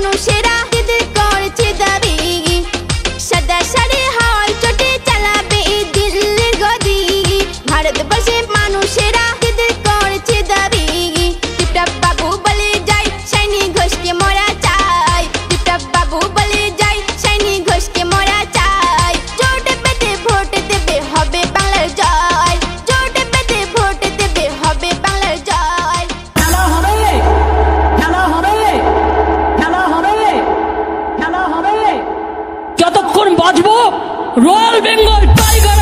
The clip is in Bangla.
মানুষেরা দিদির করছে দাবি, সাদা শাড়ি হাওয়ায় চটে চালাবে দিল্লির গদি। ভারতবর্ষে মানুষেরা দিদির করছে দাবি, টিপটপ বাবু বলে যায় শাইনি ঘোষকে মোরা চাই, টিপটপ বাবু বলে যায় শাইনি ঘোষকে মোরা চাই। জোট বেঁধে ভোট দেবে হবে বাংলার জয়, জোট বেঁধে ভোট দেবে হবে বাংলার জয়। খেলা হবে, খেলা হবে, খেলা হবে, খেলা হবে। যতক্ষণ বাঁচবো রয়্যাল বেঙ্গল টাইগার